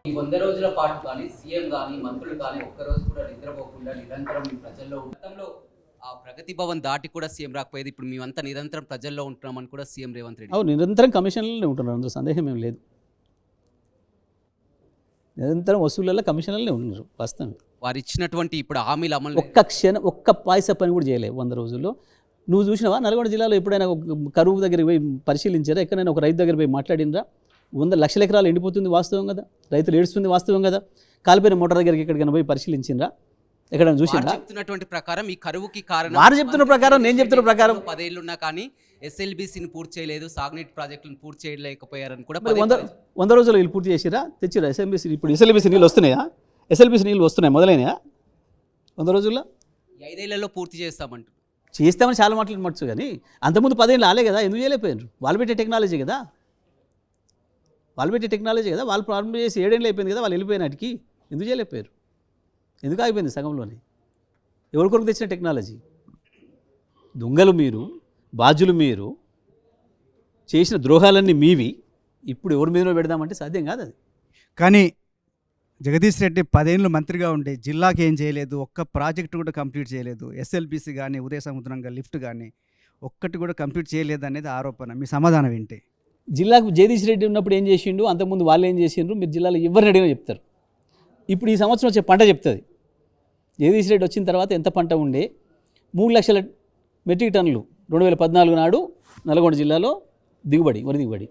ఈ 100 రోజుల పాటు కానీ సీఎం కానీ మంత్రులు కానీ ఒక్కరోజు కూడా నిద్రపోకుండా నిరంతరం ప్రజల్లో గతంలో ఆ ప్రగతి భవన్ దాటి కూడా సీఎం రాకపోయేది. ఇప్పుడు మేమంతా నిరంతరం ప్రజల్లో ఉంటున్నామని కూడా సీఎం రేవంత్ రెడ్డి. నిరంతరం కమిషన్లనే ఉంటున్నారు, అందులో సందేహం ఏం లేదు. నిరంతరం వసూళ్ళల్లో కమిషన్లనే ఉన్నారు వాస్తవం. వారు ఇచ్చినటువంటి ఇప్పుడు హామీలు అమలు ఒక్క పాయస పని కూడా చేయలేదు 100 రోజుల్లో. నువ్వు చూసినావా నల్గొండ జిల్లాలో ఎప్పుడైనా కరువు దగ్గరికి పోయి పరిశీలించారా? ఎక్కడైనా ఒక రైతు దగ్గర పోయి మాట్లాడినరా? 100 లక్షల ఎకరాలు ఎండిపోతుంది వాస్తవం కదా, రైతులు ఏడుస్తుంది వాస్తవం కదా. కాలిపోయిన మోటార్ దగ్గరికి ఎక్కడికైనా పోయి పరిశీలించిండ్రా? ఎక్కడైనా చూసిండ్రా? చెప్తున్నటువంటి ప్రకారం ఈ కరువుకి కారణం వారు చెప్తున్న ప్రకారం, నేను చెప్తున్న ప్రకారం 10 ఏళ్ళున్నా కానీ ఎస్ఎల్బీసీని పూర్తి చేయలేదు, సాగునీటి ప్రాజెక్టులను పూర్తి చేయలేకపోయారని కూడా. 100 రోజులు వీళ్ళు పూర్తి చేసిరా? తెచ్చిరా ఎస్ఎల్బీసీ? ఇప్పుడు ఎస్ఎల్బీసీ నీళ్ళు వస్తున్నాయా? ఎస్ఎల్బీసీ నీళ్ళు వస్తున్నాయి, మొదలైనయా 100 రోజుల్లో? 5 ఏళ్లలో పూర్తి చేస్తామంటారు. చేస్తామని చాలా మాట్లాడమచ్చు, కానీ అంతకుముందు 10 ఏళ్ళు ఆలే కదా, ఎందుకు చేయలేకపోయినారు? వాళ్ళు పెట్టే టెక్నాలజీ కదా, వాళ్ళు ప్రారంభం చేసి 7 ఏళ్ళు అయిపోయింది కదా, వాళ్ళు వెళ్ళిపోయినట్టుకి ఎందుకు చేయలేకపోయారు? ఎందుకు ఆగిపోయింది సగంలోనే? ఎవరి కొరకు తెచ్చిన టెక్నాలజీ? దొంగలు మీరు, బాధ్యులు మీరు, చేసిన ద్రోహాలన్నీ మీవి. ఇప్పుడు ఎవరి మీదనో పెడదామంటే సాధ్యం కాదు అది. కానీ జగదీష్ రెడ్డి 10 ఏళ్ళు మంత్రిగా ఉండి జిల్లాకి ఏం చేయలేదు, ఒక్క ప్రాజెక్టు కూడా కంప్లీట్ చేయలేదు. ఎస్ఎల్బీసీ కానీ ఉదయ సముద్రంగా లిఫ్ట్ కానీ ఒక్కటి కూడా కంప్లీట్ చేయలేదు అనేది ఆరోపణ. మీ సమాధానం ఏంటి? జిల్లాకు జగదీష్ రెడ్డి ఉన్నప్పుడు ఏం చేసిండు, అంతకుముందు వాళ్ళు ఏం చేసిండ్రు, మీరు జిల్లాలో ఎవరిని అడిగినా చెప్తారు. ఇప్పుడు ఈ సంవత్సరం వచ్చే పంట చెప్తుంది. జగదీష్ రెడ్డి వచ్చిన తర్వాత ఎంత పంట ఉండే? 3 లక్షల మెట్రిక్ టన్నులు 2014 నాడు నల్గొండ జిల్లాలో దిగుబడి, వరి దిగుబడి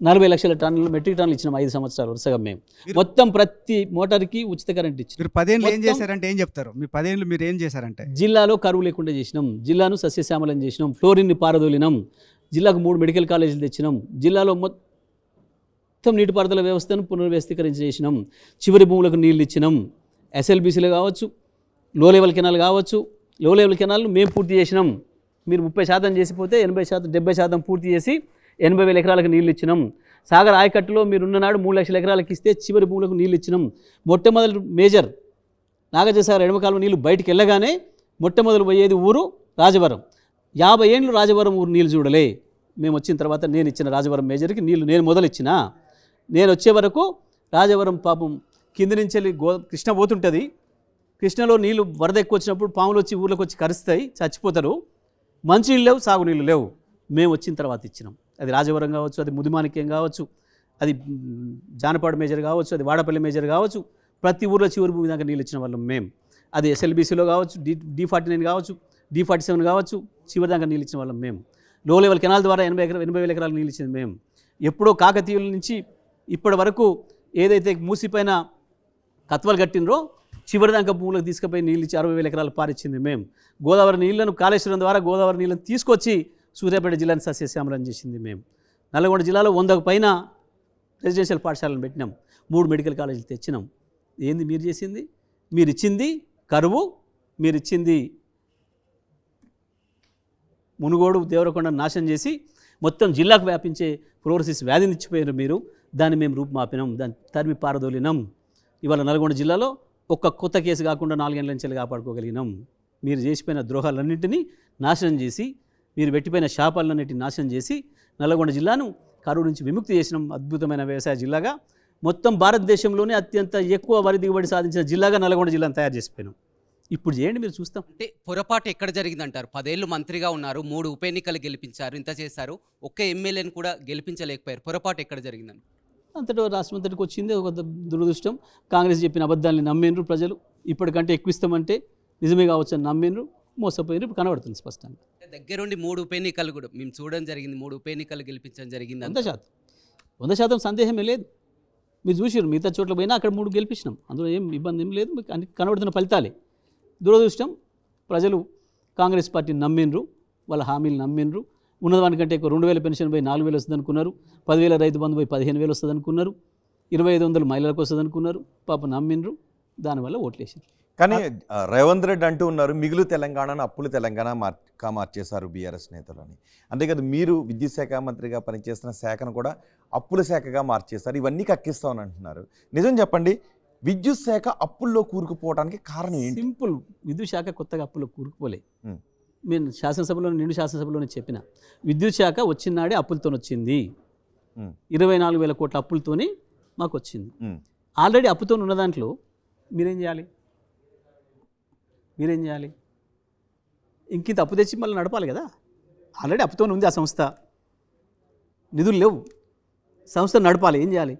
40 లక్షల టన్నులు మెట్రిక్ టన్నులు ఇచ్చినాం 5 సంవత్సరాలు వరుసగా. మేము మొత్తం ప్రతి మోటార్కి ఉచిత కరెంట్ ఇచ్చినాం. మీరు 10 ఏళ్ళు ఏం చేశారంటే ఏం చెప్తారు? మీ 10 ఏళ్ళు మీరు ఏం చేశారంటే? జిల్లాలో కరువు లేకుండా చేసినాం, జిల్లాను సస్యశ్యామలం చేసినాం, ఫ్లోరిన్ని పారదోలినాం, జిల్లాకు 3 మెడికల్ కాలేజీలు తెచ్చినాం, జిల్లాలో మొత్తం నీటిపారుదల వ్యవస్థను పునర్వ్యవస్థీకరించేసినాం, చివరి భూములకు నీళ్ళు ఇచ్చినాం. ఎస్ఎల్బీసీలు కావచ్చు, లో లెవెల్ కెనాల్ కావచ్చు, లో లెవెల్ కెనాల్ను మేము పూర్తి చేసినాం. మీరు 30% చేసిపోతే 80%, 70% పూర్తి చేసి 80,000 ఎకరాలకు నీళ్ళు ఇచ్చినాం. సాగర్ ఆయకట్టులో మీరున్ననాడు 3 లక్షల ఎకరాలకు ఇస్తే చివరి భూములకు నీళ్ళు ఇచ్చినాం. మొట్టమొదటి మేజర్ నాగార్జునసాగర్ ఎడమకాలువ నీళ్ళు బయటికి వెళ్ళగానే మొట్టమొదలు పోయేది ఊరు రాజవరం. 50 ఏళ్ళు రాజవరం ఊరు నీళ్ళు చూడలే. మేము వచ్చిన తర్వాత నేను ఇచ్చిన రాజవరం మేజర్కి నీళ్ళు నేను మొదలిచ్చిన. నేను వచ్చే వరకు రాజవరం పాపం కింది నుంచి వెళ్ళి కృష్ణ పోతుంటుంది. కృష్ణలో నీళ్ళు వరద ఎక్కువ వచ్చినప్పుడు పాములు వచ్చి ఊర్లోకి వచ్చి కరుస్తాయి, చచ్చిపోతారు. మంచినీళ్ళు లేవు, సాగునీళ్ళు లేవు. మేము వచ్చిన తర్వాత ఇచ్చినాం. అది రాజవరం కావచ్చు, అది ముదిమాణిక్యం కావచ్చు, అది జానపాడు మేజర్ కావచ్చు, అది వాడపల్లి మేజర్ కావచ్చు, ప్రతి ఊర్లో చివరి భూమి దాకా నీళ్ళు ఇచ్చిన వాళ్ళం మేము. అది ఎస్ఎల్బీసీలో కావచ్చు, D49 కావచ్చు, D47 కావచ్చు, చివరి దాకా నీళ్ళు ఇచ్చిన వాళ్ళం మేము. లో లెవెల్ కెనాల్ ద్వారా 80,000 ఎకరాలు నీళ్ళు ఇచ్చింది మేము. ఎప్పుడో కాకతీయుల నుంచి ఇప్పటి వరకు ఏదైతే మూసిపైన కత్వలు కట్టినరో చివరి దాకా భూములకు తీసుకుపోయి నీళ్ళు ఇచ్చి 60,000 ఎకరాలు పారిచ్చింది మేము. గోదావరి నీళ్లను కాళేశ్వరం ద్వారా గోదావరి నీళ్ళను తీసుకొచ్చి సూర్యాపేట జిల్లాని సస్యశ్యామలం చేసింది మేము. నల్గొండ జిల్లాలో 100కు పైన రెసిడెన్షియల్ పాఠశాలను పెట్టినాం, 3 మెడికల్ కాలేజీలు తెచ్చినాం. ఏంది మీరు చేసింది? మీరు ఇచ్చింది కరువు, మీరు ఇచ్చింది మునుగోడు దేవరకొండ నాశనం చేసి మొత్తం జిల్లాకు వ్యాపించే ఫ్లోరోసిస్ వ్యాధిని ఇచ్చిపోయారు మీరు. దాన్ని మేము రూపుమాపినాం, దాన్ని తరిమి పారదోలినాం. ఇవాళ నల్గొండ జిల్లాలో ఒక్క కొత్త కేసు కాకుండా 4 ఏళ్ల నుంచి కాపాడుకోగలిగినాం. మీరు చేసిపోయిన ద్రోహాలన్నింటినీ నాశనం చేసి, మీరు పెట్టిపోయిన శాపాలన్నింటినీ నాశనం చేసి నల్గొండ జిల్లాను కరువు నుంచి విముక్తి చేసినాం. అద్భుతమైన వ్యవసాయ జిల్లాగా, మొత్తం భారతదేశంలోనే అత్యంత ఎక్కువ వరి దిగుబడి సాధించిన జిల్లాగా నల్గొండ జిల్లాను తయారు చేసిపోయినాం. ఇప్పుడు చేయండి, మీరు చూస్తాం. అంటే పొరపాటు ఎక్కడ జరిగిందంటారు? 10 ఏళ్ళు మంత్రిగా ఉన్నారు, 3 ఉప ఎన్నికలు గెలిపించారు, ఇంత చేశారు, ఒక్క ఎమ్మెల్యేని కూడా గెలిపించలేకపోయారు. పొరపాటు ఎక్కడ జరిగిందని? అంతటా రాష్ట్రం అంతటికి వచ్చింది ఒక దురదృష్టం. కాంగ్రెస్ చెప్పిన అబద్ధాన్ని నమ్మిండ్రు ప్రజలు. ఇప్పటికంటే ఎక్కువ ఇస్తామంటే నిజమే కావచ్చు అని నమ్మిండ్రు, మోసపోయినరు. ఇప్పుడు కనబడుతుంది స్పష్టంగా. దగ్గరుండి 3 ఉప ఎన్నికలు కూడా మేము చూడడం జరిగింది, 3 ఉప ఎన్నికలు గెలిపించడం జరిగింది. 100% సందేహమే లేదు. మీరు చూసారు, మిగతా చోట్ల పోయినా అక్కడ 3 గెలిపించినాం, అందులో ఏం ఇబ్బంది ఏం లేదు. మీకు అన్ని కనబడుతున్న ఫలితాలే. దురదృష్టం, ప్రజలు కాంగ్రెస్ పార్టీని నమ్మిండ్రు, వాళ్ళ హామీలు నమ్మిండ్రు. ఉన్నదానికంటే ఎక్కువ 2,000 పెన్షన్ పోయి 4,000 వస్తుంది అనుకున్నారు, 10,000 రైతు బంధు పోయి 15,000 వస్తుంది అనుకున్నారు, 2,500 మహిళలకు వస్తుంది అనుకున్నారు. పాప నమ్మిండ్రు, దానివల్ల ఓట్లేసారు. కానీ రేవంత్ రెడ్డి అంటూ ఉన్నారు, మిగులు తెలంగాణను అప్పులు తెలంగాణ మార్చేశారు బీఆర్ఎస్ నేతలని. అంతేకాదు, మీరు విద్యుత్ శాఖ మంత్రిగా పనిచేస్తున్న శాఖను కూడా అప్పుల శాఖగా మార్చేశారు. ఇవన్నీ కక్కిస్తామని అంటున్నారు. నిజం చెప్పండి, విద్యుత్ శాఖ అప్పుల్లో కూరుకుపోవడానికి కారణం ఏంటి? సింపుల్, విద్యుత్ శాఖ కొత్తగా అప్పుల్లో కూరుకుపోలే. నేను నిండు శాసనసభలోనే చెప్పిన, విద్యుత్ శాఖ వచ్చినాడే అప్పులతో వచ్చింది. 24,000 కోట్ల అప్పులతోని మాకు వచ్చింది. ఆల్రెడీ అప్పుతో ఉన్న దాంట్లో మీరేం చేయాలి? ఇంకింత అప్పు తెచ్చి మళ్ళీ నడపాలి కదా. ఆల్రెడీ అప్పుతో ఉంది ఆ సంస్థ, నిధులు లేవు, సంస్థ నడపాలి, ఏం చేయాలి?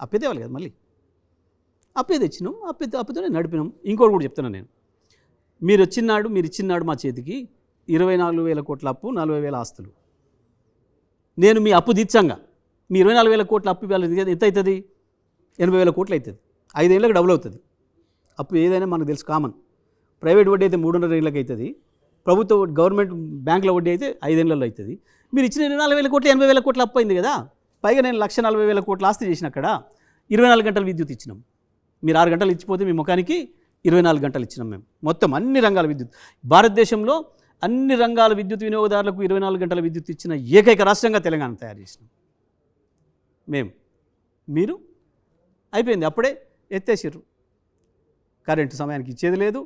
అప్పే తేవాలి కదా. మళ్ళీ అప్పే తెచ్చినాం, అప్పుతోనే నడిపినాం. ఇంకోటి కూడా చెప్తున్నాను నేను, మీరు ఇచ్చినాడు మా చేతికి 24,000 కోట్ల అప్పు, 40,000 ఆస్తులు. నేను మీ అప్పు తీర్చంగా మీ 24,000 కోట్ల అప్పు ఎంత అవుతుంది? 80,000 కోట్లు అవుతుంది. 5 ఏళ్ళకి డబుల్ అవుతుంది అప్పు. ఏదైనా మనకు తెలుసు, కామన్. ప్రైవేట్ వడ్డీ అయితే 3.5 ఏళ్ళకి అవుతుంది, ప్రభుత్వ గవర్నమెంట్ బ్యాంకుల వడ్డీ అయితే 5 ఏళ్ళలో అవుతుంది. మీరు ఇచ్చిన 24,000 కోట్లు 80,000 కోట్ల అప్పు అయింది కదా. పైగా నేను 1,40,000 కోట్ల ఆస్తి చేసిన అక్కడ 24 గంటలు విద్యుత్ ఇచ్చినాం. మీరు 6 గంటలు ఇచ్చిపోతే మీ ముఖానికి 24 గంటలు ఇచ్చినాం మేము. మొత్తం అన్ని రంగాల విద్యుత్, భారతదేశంలో అన్ని రంగాల విద్యుత్ వినియోగదారులకు 24 గంటల విద్యుత్ ఇచ్చిన ఏకైక రాష్ట్రంగా తెలంగాణ తయారు చేసినాం మేము. మీరు అయిపోయింది, అప్పుడే ఎత్తేసారు. కరెంటు సమయానికి ఇచ్చేది లేదు,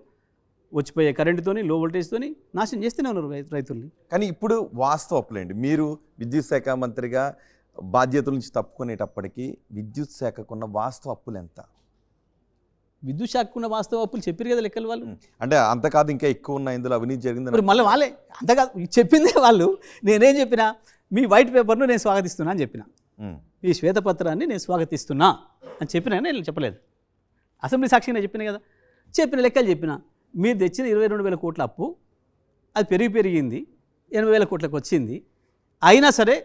వచ్చిపోయే కరెంటుతోని, లో వోల్టేజ్తోని నాశనం చేస్తూనే ఉన్నారు రైతుల్ని. కానీ ఇప్పుడు వాస్తవ అప్పులేండి. మీరు విద్యుత్ శాఖ మంత్రిగా బాధ్యతల నుంచి తప్పుకునేటప్పటికీ విద్యుత్ శాఖకున్న వాస్తవ అప్పులు ఎంత? విద్యుత్ శాఖకున్న వాస్తవ అప్పులు చెప్పారు కదా లెక్కలు వాళ్ళు. అంటే అంతకాదు, ఇంకా ఎక్కువ ఉన్నాయి, ఇందులో అవినీతి జరిగింది. మరి మళ్ళీ వాళ్ళే అంతకాదు చెప్పిందే వాళ్ళు. నేనేం చెప్పినా, మీ వైట్ పేపర్ను నేను స్వాగతిస్తున్నా అని చెప్పిన, ఈ శ్వేతపత్రాన్ని నేను స్వాగతిస్తున్నా అని చెప్పినా. నేను చెప్పలేదు, అసెంబ్లీ సాక్షిగా చెప్పిన కదా. చెప్పిన లెక్కలు చెప్పిన. మీరు తెచ్చిన 22,000 కోట్ల అప్పు అది పెరిగింది, 80,000 కోట్లకు వచ్చింది. అయినా సరే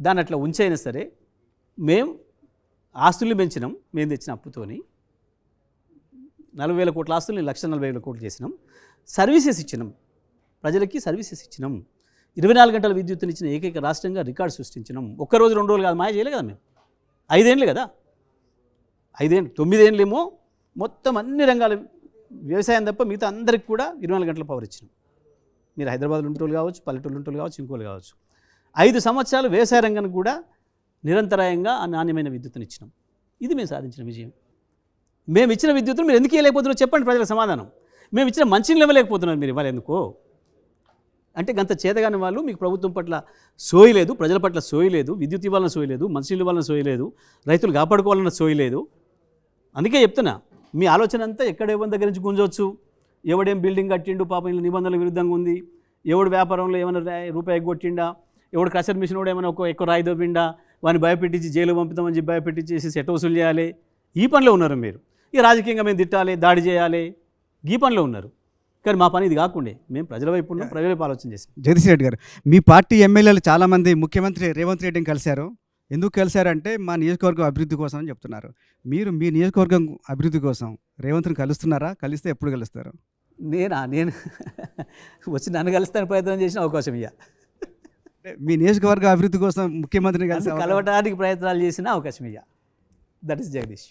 దాన్ని అట్లా ఉంచైనా సరే మేము ఆస్తుల్ని పెంచినాం. మేము తెచ్చిన అప్పుతోని 40,000 కోట్ల ఆస్తుల్ని 1,40,000 కోట్లు చేసినాం. సర్వీసెస్ ఇచ్చినాం, ప్రజలకి సర్వీసెస్ ఇచ్చినాం. 24 గంటల విద్యుత్తుని ఇచ్చిన ఏకైక రాష్ట్రంగా రికార్డు సృష్టించినాం. ఒక్కరోజు 2 రోజులు కాదు, మాయ చేయలే కదా మేము. 5 ఏళ్ళు కదా, 9 ఏళ్ళేమో మొత్తం అన్ని రంగాల వ్యవసాయం తప్ప మిగతా అందరికి కూడా 24 గంటల పవర్ ఇచ్చినాం. మీరు హైదరాబాద్లో ఉంటోళ్ళు కావచ్చు, పల్లెటూళ్ళు ఉంటోళ్ళు కావచ్చు, ఇంకోళ్ళు కావచ్చు. 5 సంవత్సరాలు వ్యవసాయ రంగానికి కూడా నిరంతరాయంగా ఆ నాణ్యమైన విద్యుత్తుని ఇచ్చినాం. ఇది మేము సాధించిన విజయం. మేము ఇచ్చిన విద్యుత్తును మీరు ఎందుకు ఇవ్వలేకపోతున్నారో చెప్పండి ప్రజలకు సమాధానం. మేము ఇచ్చిన మంచిని ఇవ్వలేకపోతున్నారు, మీరు ఇవ్వాలి ఎందుకో అంటే గంత చేతగాని వాళ్ళు. మీకు ప్రభుత్వం పట్ల సోయి లేదు, ప్రజల పట్ల సోయి లేదు, విద్యుత్ ఇవ్వాలన్న సోయి లేదు, మంచినీళ్ళు ఇవ్వాలన్న సోయి లేదు, రైతులు కాపాడుకోవాలన్న సోయి లేదు. అందుకే చెప్తున్నా, మీ ఆలోచన అంతా ఎక్కడ ఎవరి దగ్గర నుంచి గుంజవచ్చు. ఎవడేం బిల్డింగ్ కట్టిండు, పాపం ఇలా నిబంధనల విరుద్ధంగా ఉంది, ఎవడు వ్యాపారంలో ఏమైనా రూపాయి కొట్టిండా, ఎవడు క్రషర్ మిషన్ కూడా ఏమైనా ఎక్కువ రాయి దొబ్బిండా, వాడిని భయపెట్టించి జైలు పంపుతామని చెప్పి భయపెట్టించేసి సెట్ వసూలు చేయాలి. ఈ పనిలో ఉన్నారు మీరు. ఈ రాజకీయంగా మేము తిట్టాలి, దాడి చేయాలి, ఈ పనిలో ఉన్నారు. కానీ మా పని ఇది కాకుండా మేము ప్రజల వైపు ఉన్నాం, ప్రజల వైపు ఆలోచన చేసాం. జగదీష్ రెడ్డి గారు, మీ పార్టీ ఎమ్మెల్యేలు చాలామంది ముఖ్యమంత్రి రేవంత్ రెడ్డిని కలిశారు. ఎందుకు కలిశారంటే మా నియోజకవర్గం అభివృద్ధి కోసం అని చెప్తున్నారు. మీరు మీ నియోజకవర్గం అభివృద్ధి కోసం రేవంత్ని కలుస్తున్నారా? కలిస్తే ఎప్పుడు కలుస్తారు? నేను వచ్చి నన్ను కలుస్తాను ప్రయత్నం చేసిన అవకాశం ఇయ్య. మీ నియోజకవర్గ అభివృద్ధి కోసం ముఖ్యమంత్రిని కలిసి కలవటానికి ప్రయత్నాలు చేసిన అవకాశం ఇయ్య. That is Jagadish.